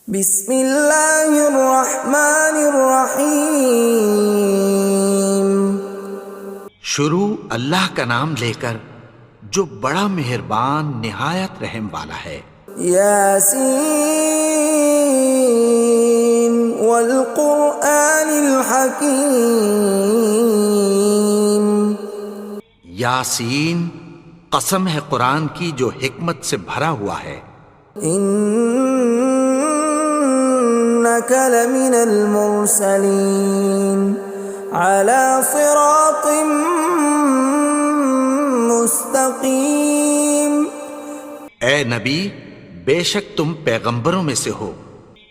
بسم اللہ الرحمن الرحیم۔ شروع اللہ کا نام لے کر جو بڑا مہربان نہایت رحم والا ہے۔ یاسین والقرآن الحکیم۔ یاسین، قسم ہے قرآن کی جو حکمت سے بھرا ہوا ہے۔ انک لمن المرسلین علی صراط مستقیم۔ اے نبی، بے شک تم پیغمبروں میں سے ہو،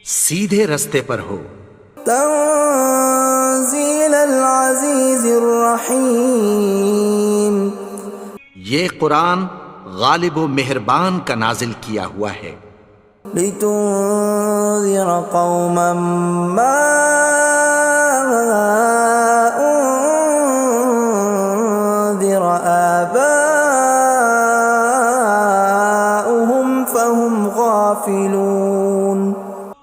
سیدھے رستے پر ہو۔ تنزیل العزیز الرحیم۔ یہ قرآن غالب و مہربان کا نازل کیا ہوا ہے۔ لتنذر قوما ما انذر آباؤهم فهم غافلون۔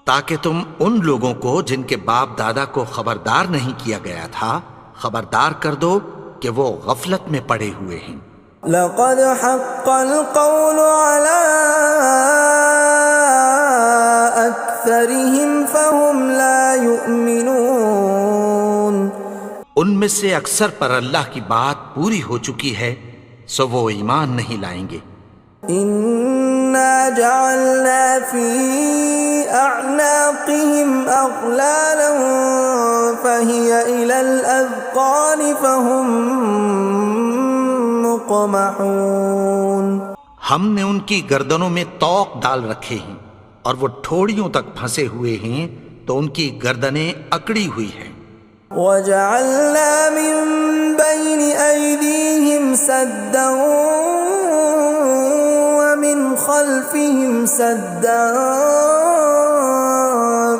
تاکہ تم ان لوگوں کو جن کے باپ دادا کو خبردار نہیں کیا گیا تھا خبردار کر دو کہ وہ غفلت میں پڑے ہوئے ہیں۔ لقد حق القول على أكثرهم فهم لا يؤمنون۔ ان میں سے اکثر پر اللہ کی بات پوری ہو چکی ہے سو وہ ایمان نہیں لائیں گے۔ إنا جعلنا في أعناقهم أغلالا فهي إلى الأذقان فهم مقمحون۔ ہم نے ان کی گردنوں میں طوق ڈال رکھے ہیں اور وہ ٹھوڑیوں تک پھنسے ہوئے ہیں تو ان کی گردنیں اکڑی ہوئی ہیں۔ وَجَعَلْنَا مِن بَيْنِ أَيْدِيهِمْ سَدًّا وَمِنْ خَلْفِهِمْ سَدًّا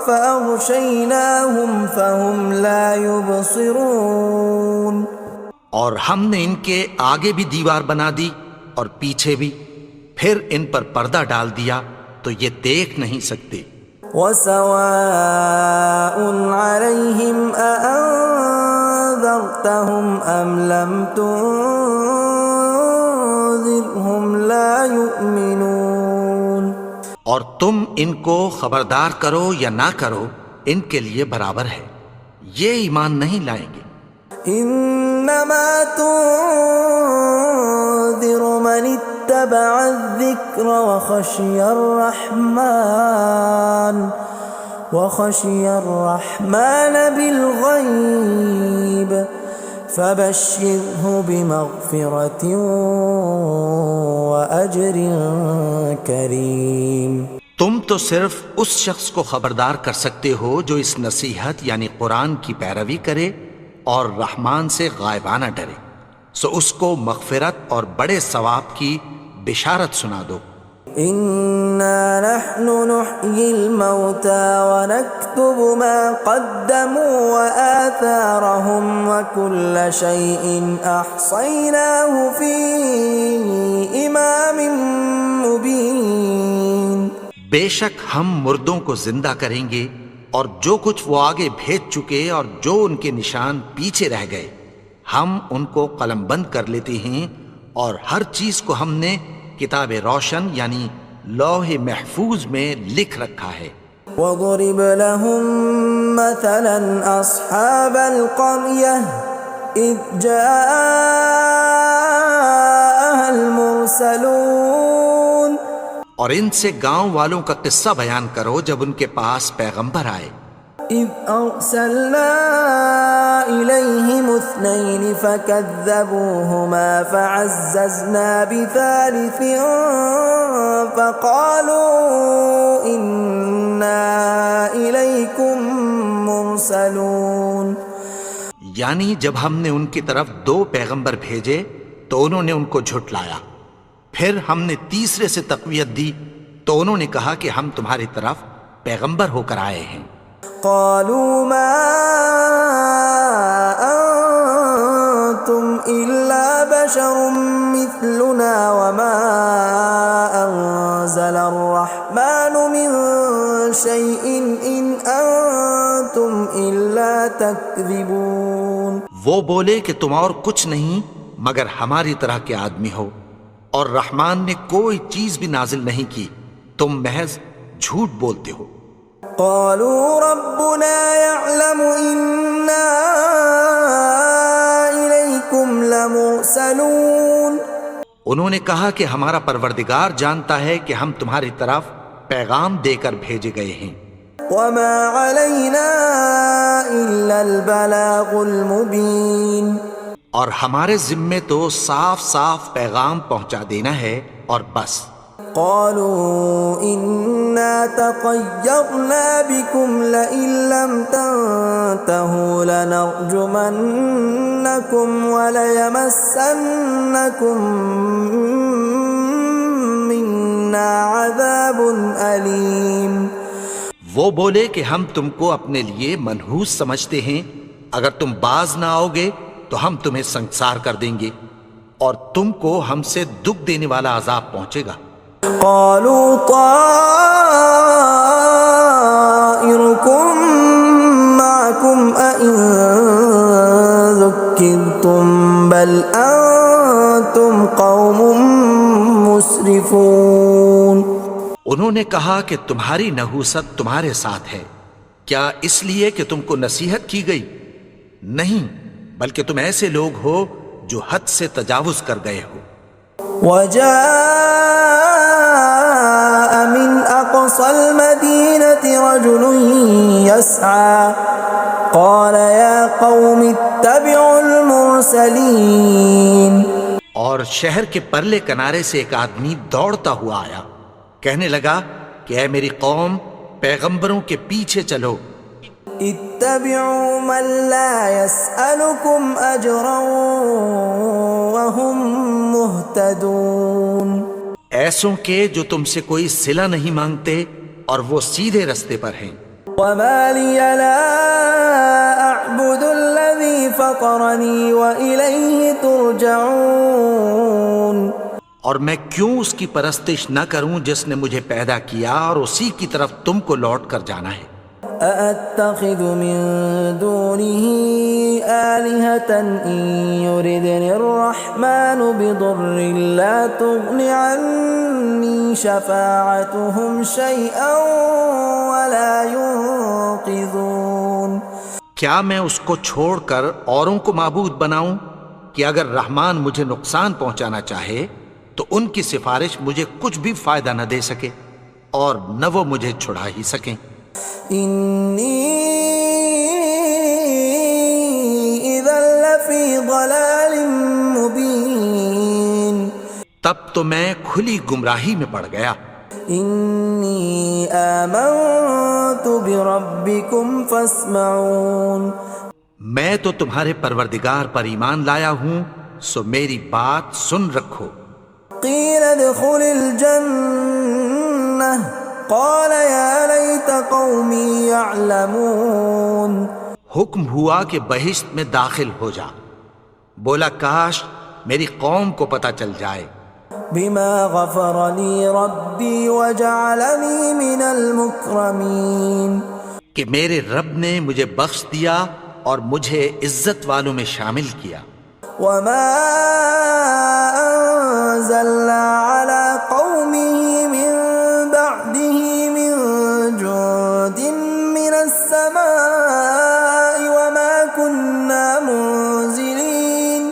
فَأَغْشَيْنَاهُمْ فَهُمْ لَا يُبْصِرُونَ۔ اور ہم نے ان کے آگے بھی دیوار بنا دی اور پیچھے بھی، پھر ان پر پردہ ڈال دیا تو یہ دیکھ نہیں سکتے۔ وَسَوَاءٌ عَلَيْهِمْ أَأَنذَرْتَهُمْ أَمْ لَمْ تُنذِرْهُمْ لَا يُؤْمِنُونَ۔ اور تم ان کو خبردار کرو یا نہ کرو ان کے لیے برابر ہے، یہ ایمان نہیں لائیں گے۔ انما تنذر من اتبع الذکر وخشی الرحمن بالغیب فبشرہ بمغفرۃ واجر کریم۔ تم تو صرف اس شخص کو خبردار کر سکتے ہو جو اس نصیحت یعنی قرآن کی پیروی کرے اور رحمان سے غائبانہ ڈرے، سو اس کو مغفرت اور بڑے ثواب کی بشارت سنا دو۔ اِنَّا نَحْنُ نُحْيِي الْمَوْتَى وَنَكْتُبُ مَا قَدَّمُوا وَآثَارَهُمْ وَكُلَّ شَيْءٍ أَحْصَيْنَاهُ فِي إِمَامٍ مُبِينٍ۔ بے شک ہم مردوں کو زندہ کریں گے اور جو کچھ وہ آگے بھیج چکے اور جو ان کے نشان پیچھے رہ گئے ہم ان کو قلم بند کر لیتے ہیں، اور ہر چیز کو ہم نے کتاب روشن یعنی لوح محفوظ میں لکھ رکھا ہے۔ وَضُرِبَ لَهُم مَّثَلًا أَصْحَابَ الْقَرْيَةِ إِذْ جَاءَهَا الْمُرْسَلُونَ۔ اور ان سے گاؤں والوں کا قصہ بیان کرو جب ان کے پاس پیغمبر آئے۔ إِذْ أَرْسَلْنَا إِلَيْهِمُ اثْنَيْنِ فَكَذَّبُوهُمَا فَعَزَّزْنَا بِثَالِثٍ فَقَالُوا إِنَّا إِلَيْكُمْ مُرْسَلُونَ۔ یعنی جب ہم نے ان کی طرف 2 پیغمبر بھیجے تو انہوں نے ان کو جھٹلایا، پھر ہم نے تیسرے سے تقویت دی تو انہوں نے کہا کہ ہم تمہاری طرف پیغمبر ہو کر آئے ہیں۔ قالوا ما انتم الا بشر مثلنا وما انزل الرحمن من شيء إن أنتم إلا تكذبون. وہ بولے کہ تم اور کچھ نہیں مگر ہماری طرح کے آدمی ہو، اور رحمان نے کوئی چیز بھی نازل نہیں کی، تم محض جھوٹ بولتے ہو. قالوا ربنا يعلم إنا إليكم لمرسلون. انہوں نے کہا کہ ہمارا پروردگار جانتا ہے کہ ہم تمہاری طرف پیغام دے کر بھیجے گئے ہیں. وما علينا إلا البلاغ المبين. اور ہمارے ذمے تو صاف صاف پیغام پہنچا دینا ہے اور بس. قالوا إنا تطيرنا بكم لئن لم تنتهوا لنرجمنكم وليمسنكم منا عذاب أليم. وہ بولے کہ ہم تم کو اپنے لیے منحوس سمجھتے ہیں، اگر تم باز نہ آؤ گے تو ہم تمہیں سنسار کر دیں گے اور تم کو ہم سے دکھ دینے والا عذاب پہنچے گا. قالوا طائركم معكم أئن ذكرتم بل أنتم قوم مسرفون. انہوں نے کہا کہ تمہاری نحوست تمہارے ساتھ ہے، کیا اس لیے کہ تم کو نصیحت کی گئی؟ نہیں، بلکہ تم ایسے لوگ ہو جو حد سے تجاوز کر گئے ہو. وجاء من أقصى المدينة رجل يسعى قال يا قوم اتبعوا المرسلين. اور شہر کے پرلے کنارے سے ایک آدمی دوڑتا ہوا آیا، کہنے لگا کہ اے میری قوم، پیغمبروں کے پیچھے چلو. اتبعوا من لا يسألكم أجرا وهم مهتدون. ایسوں کے جو تم سے کوئی صلہ نہیں مانگتے اور وہ سیدھے رستے پر ہیں. وما لي لا أعبد الذي فطرني وإليه ترجعون. اور میں کیوں اس کی پرستش نہ کروں جس نے مجھے پیدا کیا اور اسی کی طرف تم کو لوٹ کر جانا ہے. أأتخذ من دونه آلهة إن يردني الرحمن بضر لا تغن عني شفاعتهم شيئا ولا ينقذون. کیا میں اس کو چھوڑ کر اوروں کو معبود بناؤں کہ اگر رحمان مجھے نقصان پہنچانا چاہے تو ان کی سفارش مجھے کچھ بھی فائدہ نہ دے سکے اور نہ وہ مجھے چھڑا ہی سکیں. إني إذا لفي ضلال مبين. تب تو میں کھلی گمراہی میں پڑ گیا. إني آمنت بربكم فاسمعون. میں تو تمہارے پروردگار پر ایمان لایا ہوں، سو میری بات سن رکھو. قيل ادخل الجنة قال يا ليت قومي يعلمون. حکم ہوا کہ بہشت میں داخل ہو جا. بولا کاش میری قوم کو پتہ چل جائے. بما غفر لي ربي وجعلني من المكرمين. کہ میرے رب نے مجھے بخش دیا اور مجھے عزت والوں میں شامل کیا. وما أنزلنا على قومه من بعده من جند من السماء وما كنا منزلين.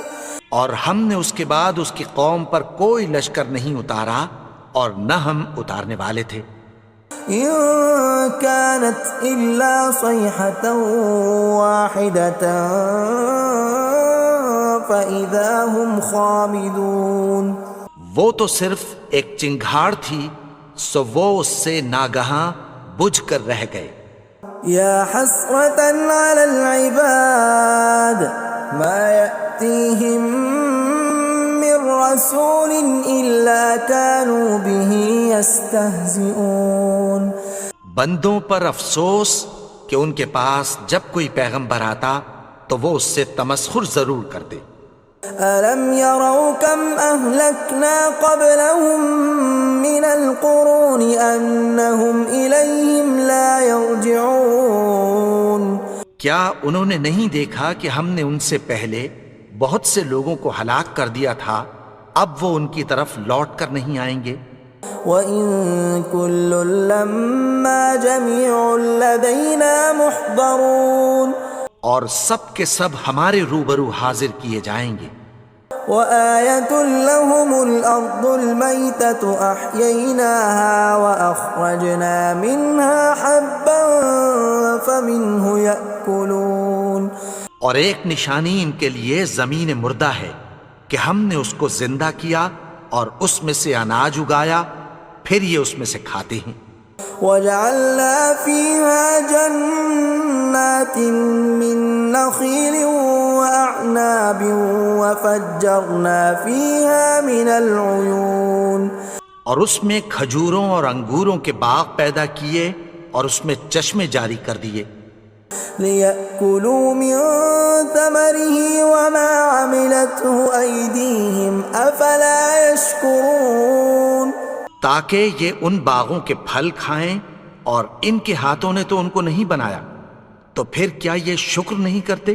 اور ہم نے اس کے بعد اس کی قوم پر کوئی لشکر نہیں اتارا اور نہ ہم اتارنے والے تھے. إن كانت إلا صيحة واحدة فإذا هم خامدون. وہ تو صرف ایک چنگھاڑ تھی، سو وہ اس سے ناگہاں بجھ کر رہ گئے. يا حسرة على العباد ما يأتيهم من رسول إلا كانوا به يستهزئون. بندوں پر افسوس کہ ان کے پاس جب کوئی پیغمبر آتا تو وہ اس سے تمسخر ضرور کرتے. ألم يروا كم أهلكنا قبلهم من القرون أنهم إليهم لا يرجعون کیا انہوں نے نہیں دیکھا کہ ہم نے ان سے پہلے بہت سے لوگوں کو ہلاک کر دیا تھا، اب وہ ان کی طرف لوٹ کر نہیں آئیں گے؟ وَإِن كُلٌّ لَّمَّا جَمِيعٌ لَّدَيْنَا مُحْضَرُونَ اور سب کے سب ہمارے روبرو حاضر کیے جائیں گے۔ وَآيَةٌ لَّهُمُ الْأَرْضُ الْمَيْتَةُ أَحْيَيْنَاهَا وَأَخْرَجْنَا مِنْهَا حَبًّا فَمِنْهُ يَأْكُلُونَ اور ایک نشانی ان کے لیے زمین مردہ ہے کہ ہم نے اس کو زندہ کیا اور اس میں سے اناج اگایا، پھر یہ اس میں سے کھاتے ہیں۔ وَجَعَلْنَا فِيهَا جَنَّاتٍ مِّن نَّخِيلٍ وَأَعْنَابٍ وَفَجَّرْنَا فِيهَا مِنَ الْعُيُونِ اور اس میں کھجوروں اور انگوروں کے باغ پیدا کیے اور اس میں چشمے جاری کر دیے، لِيَأْكُلُوا مِن ثَمَرِهِ وَمَا عَمِلَتْهُ أَيْدِيهِمْ أَفَلَا يَشْكُرُونَ تاکہ یہ ان باغوں کے پھل کھائیں، اور ان کے ہاتھوں نے تو ان کو نہیں بنایا، تو پھر کیا یہ شکر نہیں کرتے؟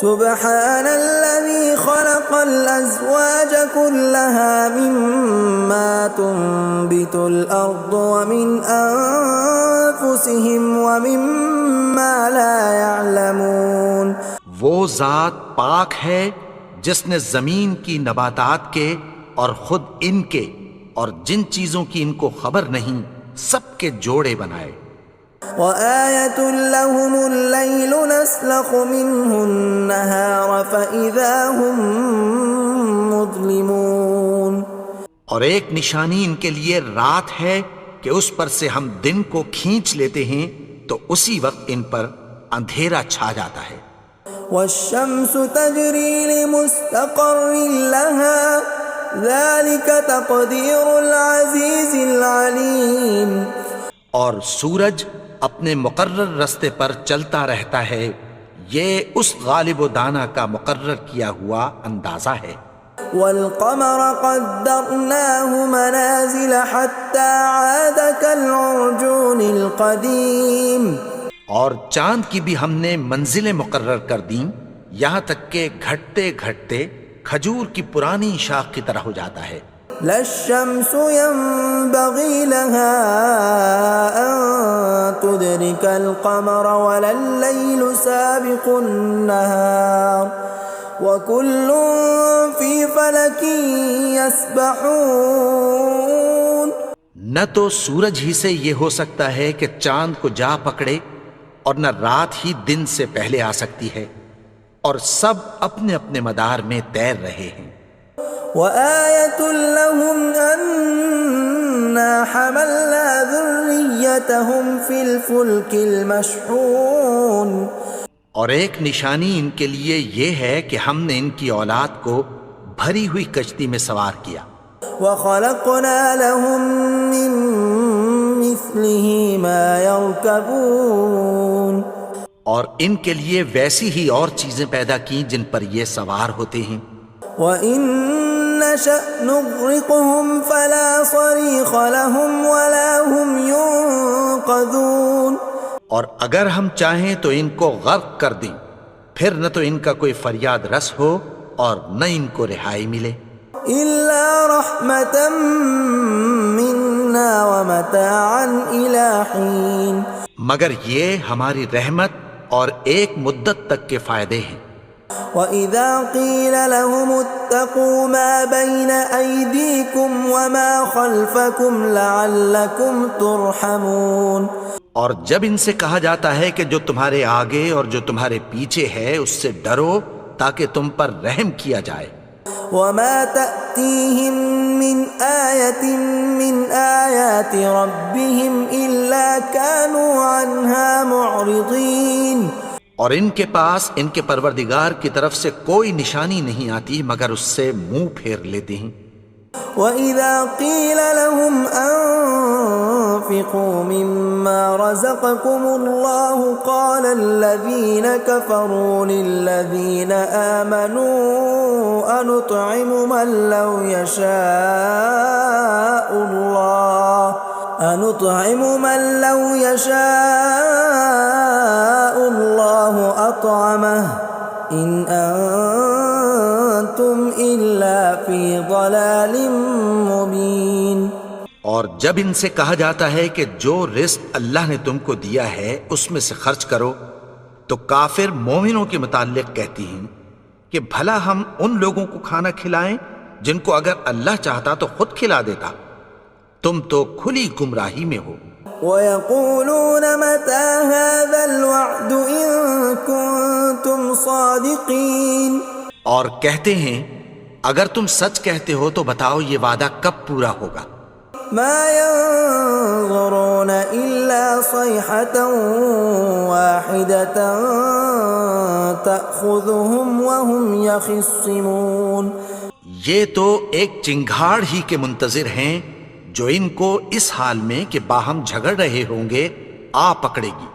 سبحان الذي خلق الأزواج كلها مما تنبت الأرض ومن أنفسهم ومما لا يعلمون وہ ذات پاک ہے جس نے زمین کی نباتات کے اور خود ان کے اور جن چیزوں کی ان کو خبر نہیں سب کے جوڑے بنائے۔ وَآيَةٌ لَّهُمُ اللَّيْلُ نَسْلَخُ مِنْهُ النَّهَارَ فَإِذَا هُم مُظْلِمُونَ اور ایک نشانی ان کے لیے رات ہے کہ اس پر سے ہم دن کو کھینچ لیتے ہیں تو اسی وقت ان پر اندھیرا چھا جاتا ہے۔ وَالشَّمْسُ تَجْرِي لِمُسْتَقَرٍّ لَّهَا ذَلِكَ تَقْدِيرُ الْعَزِيزِ الْعَلِيمِ اور سورج اپنے مقرر رستے پر چلتا رہتا ہے، یہ اس غالب و دانا کا مقرر کیا ہوا اندازہ ہے۔ وَالْقَمَرَ قَدَّرْنَاهُ مَنَازِلَ حَتَّى عَادَ كَالْعُرْجُونِ الْقَدِيمِ اور چاند کی بھی ہم نے منزلیں مقرر کر دیں، یہاں تک کہ گھٹتے گھٹتے کھجور کی پرانی شاخ کی طرح ہو جاتا ہے۔ لا الشمس ينبغي لها أن تدرك القمر ولا الليل سابق النهار وكل في فلك يسبحون نہ تو سورج ہی سے یہ ہو سکتا ہے کہ چاند کو جا پکڑے، اور نہ رات ہی دن سے پہلے آ سکتی ہے، اور سب اپنے اپنے مدار میں تیر رہے ہیں۔ وَآيَةٌ لَّهُمْ أَنَّا حَمَلْنَا ذُرِّيَّتَهُمْ فِي الْفُلْكِ الْمَشْحُونِ اور ایک نشانی ان کے لیے یہ ہے کہ ہم نے ان کی اولاد کو بھری ہوئی کشتی میں سوار کیا۔ وَخَلَقْنَا لَهُم مِّن مِّثْلِهِ مَا يَرْكَبُونَ اور ان کے لیے ویسی ہی اور چیزیں پیدا کی جن پر یہ سوار ہوتے ہیں۔ وَإِن نَّشَأْ نُغْرِقْهُمْ فَلَا صَرِيخَ لَهُمْ وَلَا هُمْ يُنقَذُونَ اور اگر ہم چاہیں تو ان کو غرق کر دیں، پھر نہ تو ان کا کوئی فریاد رس ہو اور نہ ان کو رہائی ملے۔ إِلَّا رَحْمَةً مِّنَّا وَمَتَاعًا إِلَىٰ حِينٍ مگر یہ ہماری رحمت اور ایک مدت تک کے فائدے ہیں۔ وَإِذَا قِيلَ لَهُمُ اتَّقُوا مَا بَيْنَ أَيْدِيكُمْ وَمَا خَلْفَكُمْ لَعَلَّكُمْ تُرْحَمُونَ اور جب ان سے کہا جاتا ہے کہ جو تمہارے آگے اور جو تمہارے پیچھے ہے اس سے ڈرو تاکہ تم پر رحم کیا جائے۔ وَمَا تَأْتِيهِم مِّنْ آيَةٍ مِّنْ آيَاتِ رَبِّهِمْ إِلَّا كَانُوا عَنْهَا مُعْرِضِينَ اور ان کے پاس ان کے پروردگار کی طرف سے کوئی نشانی نہیں آتی مگر اس سے منہ پھیر لیتے ہیں۔ وَإِذَا قِيلَ لَهُمْ أَنفِقُوا مِمَّا رَزَقَكُمُ اللَّهُ قَالَ الَّذِينَ كَفَرُوا لِلَّذِينَ آمَنُوا أَنُطْعِمُ مَن لَّوْ يَشَاءُ اللَّهُ أَطْعَمَهُ إِنْ أَنتُمْ إِلَّا فِي ضَلَالٍ مُبِينٍ۔ اور جب ان سے کہا جاتا ہے کہ جو رزق اللہ نے تم کو دیا ہے اس میں سے خرچ کرو، تو کافر مومنوں کے متعلق کہتی ہیں کہ بھلا ہم ان لوگوں کو کھانا کھلائیں جن کو اگر اللہ چاہتا تو خود کھلا دیتا، تم تو کھلی گمراہی میں ہو۔ وَيَقُولُونَ مَتَى هَذَا الْوَعْدُ إِن كُنتُمْ صَادِقِينَ، اور کہتے ہیں اگر تم سچ کہتے ہو تو بتاؤ یہ وعدہ کب پورا ہوگا۔ مَا يَنظُرُونَ إِلَّا صَيْحَةً وَاحِدَةً تَأْخُذُهُمْ وَهُمْ يَخِصِّمُونَ، یہ تو ایک چنگھاڑ ہی کے منتظر ہیں جو ان کو اس حال میں کہ باہم جھگڑ رہے ہوں گے آ پکڑے گی۔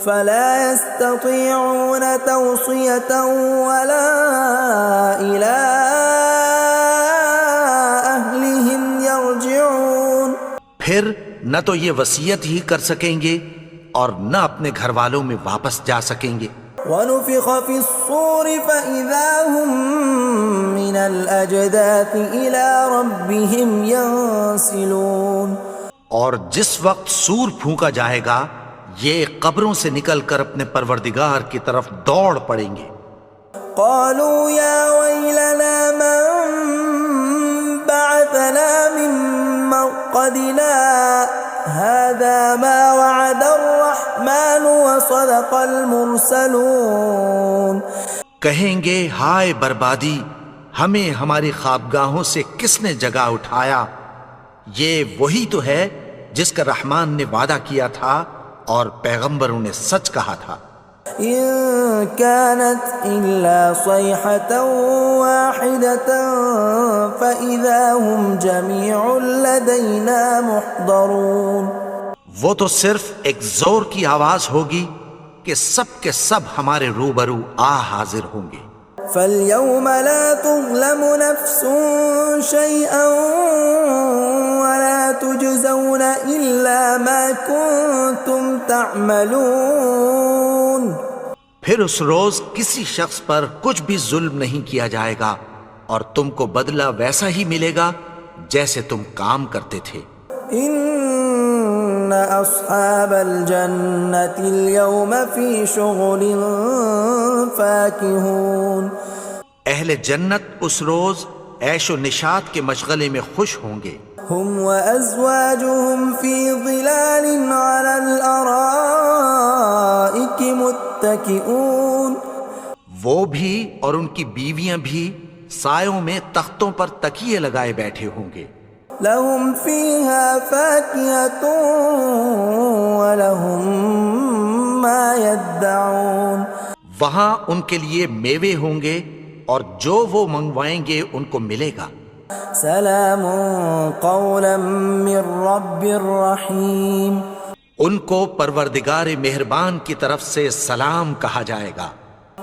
فَلَا يَسْتَطِيعُونَ تَوْصِيَةً وَلَا إِلَىٰ أَهْلِهِمْ يَرْجِعُونَ، پھر نہ تو یہ وصیت ہی کر سکیں گے اور نہ اپنے گھر والوں میں واپس جا سکیں گے۔ وَنُفِخَ فِي الصُّورِ فَإِذَا هُم مِّنَ الْأَجْدَاثِ إِلَىٰ رَبِّهِمْ يَنسِلُونَ، اور جس وقت سور پھونکا جائے گا یہ قبروں سے نکل کر اپنے پروردگار کی طرف دوڑ پڑیں گے۔ قَالُوا يَا وَيْلَنَا مَن بَعَثَنَا مِن مَّرْقَدِنَا هَٰذَا مَا وَعَدَ الرَّحْمَٰنُ وَصَدَقَ الْمُرْسَلُونَ، کہیں گے ہائے بربادی، ہمیں ہماری خوابگاہوں سے کس نے جگا اٹھایا، یہ وہی تو ہے جس کا رحمان نے وعدہ کیا تھا اور پیغمبروں نے سچ کہا تھا۔ إِن كَانَتْ إِلَّا صَيْحَةً وَاحِدَةً فَإِذَا هُمْ جَمِيعٌ لَدَيْنَا مُحْضَرُونَ، وہ تو صرف ایک زور کی آواز ہوگی کہ سب کے سب ہمارے روبرو آ حاضر ہوں گے۔ فَالْيَوْمَ لَا تُظْلَمُ نَفْسٌ شَيْئًا وَلَا تُجْزَوْنَ إِلَّا مَا كُنتُمْ تَعْمَلُونَ، پھر اس روز کسی شخص پر کچھ بھی ظلم نہیں کیا جائے گا اور تم کو بدلہ ویسا ہی ملے گا جیسے تم کام کرتے تھے۔ إِنَّ أَصْحَابَ الْجَنَّةِ الْيَوْمَ فِي شُغُلٍ فَاكِهُونَ، اہل جنت اس روز عیش و نشاط کے مشغلے میں خوش ہوں گے۔ هُمْ وَأَزْوَاجُهُمْ فِي ظِلَالٍ عَلَى الْأَرَائِكِ مُتَّكِئُونَ، وہ بھی اور ان کی بیویاں بھی سایوں میں تختوں پر تکیے لگائے بیٹھے ہوں گے۔ لَهُمْ فِيهَا فَاكِهَةٌ وَلَهُمْ مَا يَدَّعُونَ، وہاں ان کے لیے میوے ہوں گے اور جو وہ منگوائیں گے ان کو ملے گا۔ سلام قولا من رب الرحیم، ان کو پروردگار مہربان کی طرف سے سلام کہا جائے گا۔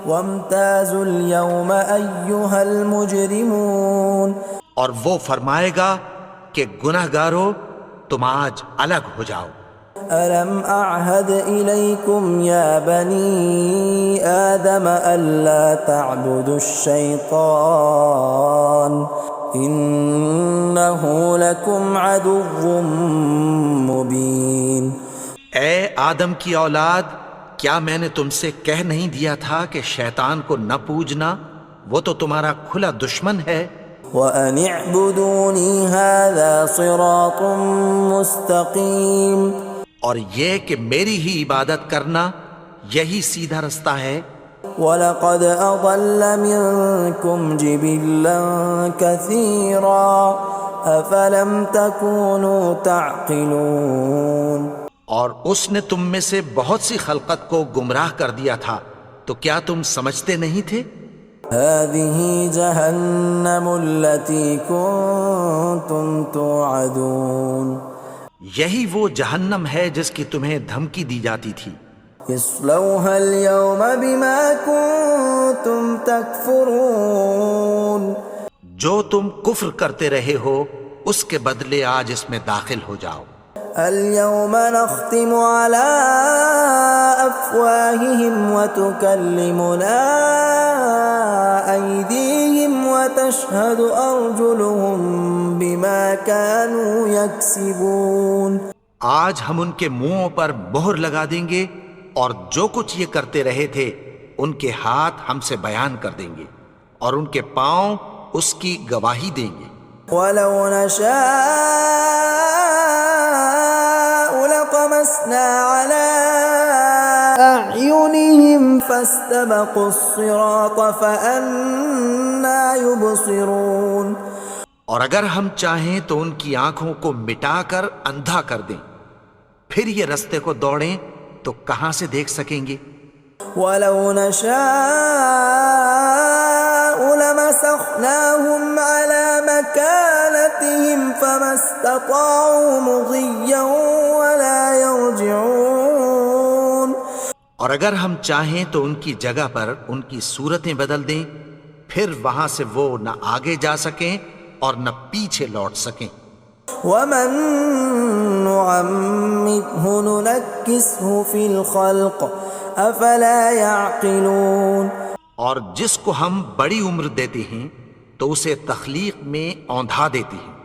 وامتازوا اليوم ایھا المجرمون، اور وہ فرمائے گا کہ گنہگارو تم آج الگ ہو جاؤ۔ ألم أعهد إليكم يا بني آدم ألا تعبدوا الشيطان إنه لكم عدو مبين۔ اے آدم کی اولاد، کیا میں نے تم سے کہہ نہیں دیا تھا کہ شیطان کو نہ پوجنا، وہ تو تمہارا کھلا دشمن ہے۔ وَأَنِ اعْبُدُونِي هَذَا صِرَاطٌ مُسْتَقِيمٌ، اور یہ کہ میری ہی عبادت کرنا یہی سیدھا رستہ ہے۔ وَلَقَدْ أَضَلَّ مِنكُمْ جِبِلًّا كَثِيرًا أَفَلَمْ تَكُونُوا تَعْقِلُونَ، اور اس نے تم میں سے بہت سی خلقت کو گمراہ کر دیا تھا، تو کیا تم سمجھتے نہیں تھے؟ هذه جهنم التي كنتم توعدون یہی وہ جہنم ہے جس کی تمہیں دھمکی دی جاتی تھی. اصلوها اليوم بما كنتم تكفرون جو تم کفر کرتے رہے ہو اس کے بدلے آج اس میں داخل ہو جاؤ. اليوم نختم على أفواههم وتكلمنا أيديهم وتشهد أرجلهم بما كانوا يكسبون. آج ہم ان کے منہوں پر مہر لگا دیں گے اور جو کچھ یہ کرتے رہے تھے ان کے ہاتھ ہم سے بیان کر دیں گے اور ان کے پاؤں اس کی گواہی دیں گے. ولو نشاء لطمسنا على أعينهم فاستبقوا الصراط فأنى يبصرون. اور اگر ہم چاہیں تو ان کی آنکھوں کو مٹا کر اندھا کر دیں، پھر یہ رستے کو دوڑیں تو کہاں سے دیکھ سکیں گے. ولو نشاء لمسخناهم على مكانتهم فما استطاعوا مضيا ولا يرجعون. اور اگر ہم چاہیں تو ان کی جگہ پر ان کی صورتیں بدل دیں، پھر وہاں سے وہ نہ آگے جا سکیں اور نہ پیچھے لوٹ سکیں. ومن نعمره ننكسه في الخلق افلا يعقلون. اور جس کو ہم بڑی عمر دیتے ہیں تو اسے تخلیق میں اوندھا دیتے ہیں،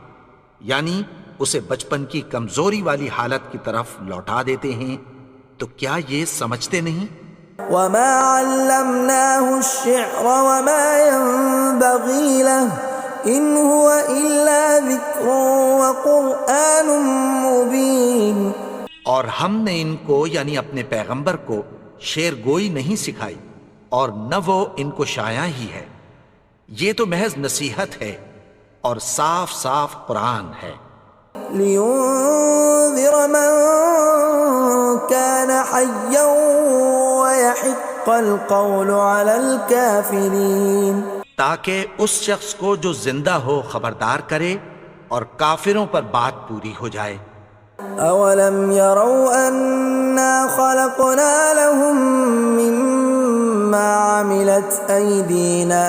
یعنی اسے بچپن کی کمزوری والی حالت کی طرف لوٹا دیتے ہیں. تو کیا یہ سمجھتے نہیں؟ وما علمناه الشعر وما ينبغي له ان هو الا ذکر وقرآن مبین. اور ہم نے ان کو یعنی اپنے پیغمبر کو شعر گوئی نہیں سکھائی اور نہ وہ ان کو شایع ہی ہے، یہ تو محض نصیحت ہے اور صاف صاف قرآن ہے. لینذر من كان حیا ويحق القول على الكافرین. تاکہ اس شخص کو جو زندہ ہو خبردار کرے اور کافروں پر بات پوری ہو جائے. اولم يروا انا خلقنا لهم مما عملت ايدينا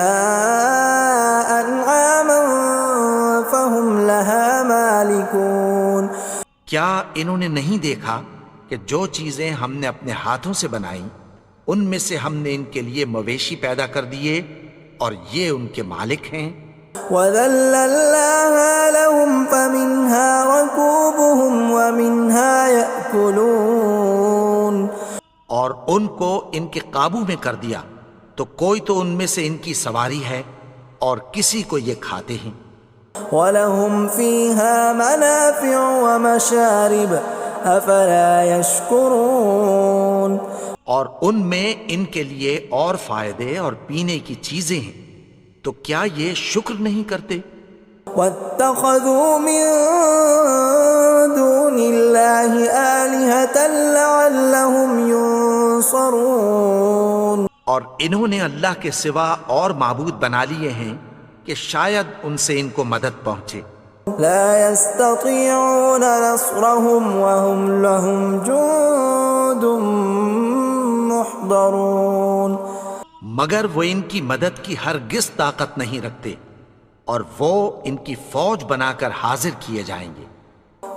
انعاما فهم لها مالكون. کیا انہوں نے نہیں دیکھا کہ جو چیزیں ہم نے اپنے ہاتھوں سے بنائیں ان میں سے ہم نے ان کے لیے مویشی پیدا کر دیے اور یہ ان کے مالک ہیں. وَذَلَّلْنَاهَا لَهُمْ فَمِنْهَا رَكُوبُهُمْ وَمِنْهَا يَأْكُلُونَ. اور ان کو ان کے قابو میں کر دیا تو کوئی تو ان میں سے ان کی سواری ہے اور کسی کو یہ کھاتے ہیں. وَلَهُمْ فِيهَا مَنَافِعُ وَمَشَارِبُ أَفَلَا يَشْكُرُونَ. اور ان میں ان کے لیے اور فائدے اور پینے کی چیزیں ہیں، تو کیا یہ شکر نہیں کرتے؟ وَاتَّخَذُوا مِن دُونِ اللَّهِ آلِهَةً لَعَلَّهُمْ يُنصَرُونَ. اور انہوں نے اللہ کے سوا اور معبود بنا لیے ہیں کہ شاید ان سے ان کو مدد پہنچے. لا يستطيعون نصرهم وهم لهم جند محضرون. مگر وہ ان کی مدد کی ہرگز طاقت نہیں رکھتے اور وہ ان کی فوج بنا کر حاضر کیے جائیں گے.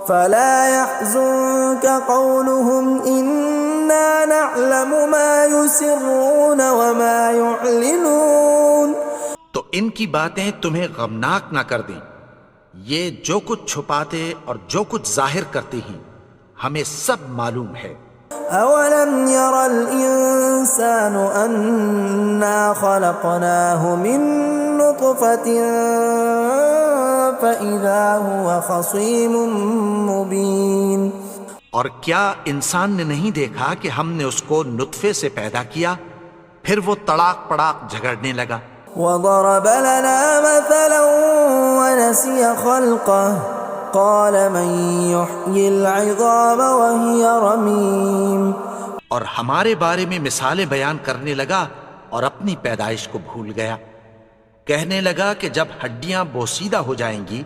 فلا يحزنك قولهم إنا نعلم ما يسرون وما يعلنون. تو ان کی باتیں تمہیں غمناک نہ کر دیں، یہ جو کچھ چھپاتے اور جو کچھ ظاہر کرتے ہیں ہمیں سب معلوم ہے. اولم ير الانسان انا خلقناه من نطفة فاذا هو خصيم مبين. اور کیا انسان نے نہیں دیکھا کہ ہم نے اس کو نطفے سے پیدا کیا پھر وہ تڑاک پڑاک جھگڑنے لگا. وضرب لنا مثلا ونسي خلقه قال من يحيي العظام وهي رميم. اور ہمارے بارے میں مثالیں بیان کرنے لگا اور اپنی پیدائش کو بھول گیا. کہنے لگا کہ جب ہڈیاں بوسیدہ ہو جائیں گی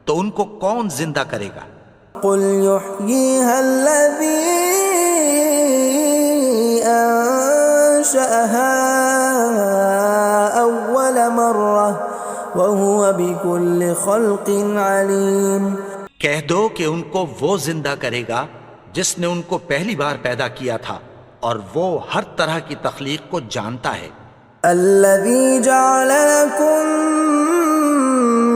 تو ان کو کون زندہ کرے گا؟ قل يحييها الذي أنشأها أول مرة وهو بكل خلق عليم۔ کہہ دو کہ ان کو وہ زندہ کرے گا جس نے ان کو پہلی بار پیدا کیا تھا اور وہ ہر طرح کی تخلیق کو جانتا ہے۔ الذي جعل لكم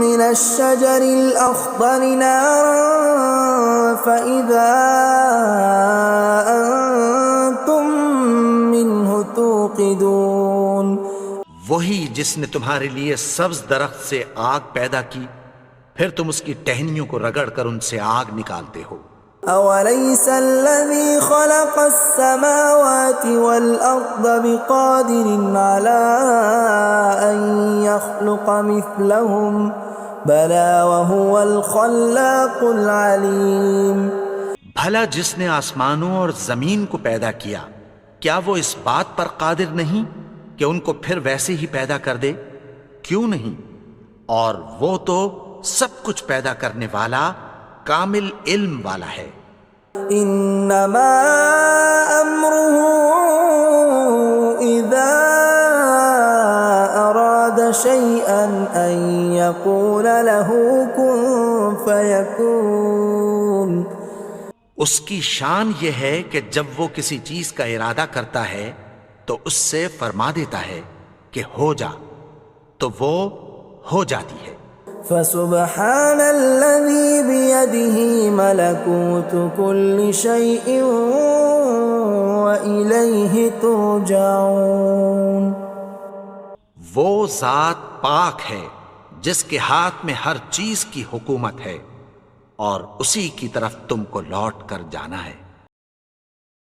من الشجر الأخضر نارا فإذا أنتم منه توقدون۔ وہی جس نے تمہارے لیے سبز درخت سے آگ پیدا کی، پھر تم اس کی ٹہنیوں کو رگڑ کر ان سے آگ نکالتے ہو۔ أوليس الذي خلق السماوات والأرض بقادر على أن يخلق مثلهم بلى وهو الخلاق العليم۔ بھلا جس نے آسمانوں اور زمین کو پیدا کیا، کیا وہ اس بات پر قادر نہیں کہ ان کو پھر ویسے ہی پیدا کر دے؟ کیوں نہیں؟ اور وہ تو سب کچھ پیدا کرنے والا، کامل علم والا ہے۔ انما امره اذا اراد شيئا ان يقول له كن فيكون۔ اس کی شان یہ ہے کہ جب وہ کسی چیز کا ارادہ کرتا ہے تو اس سے فرما دیتا ہے کہ ہو جا، تو وہ ہو جاتی ہے۔ فسبحان الذي بيده ملكوت كل شيء وإليه ترجعون۔ وہ ذات پاک ہے جس کے ہاتھ میں ہر چیز کی حکومت ہے اور اسی کی طرف تم کو لوٹ کر جانا ہے۔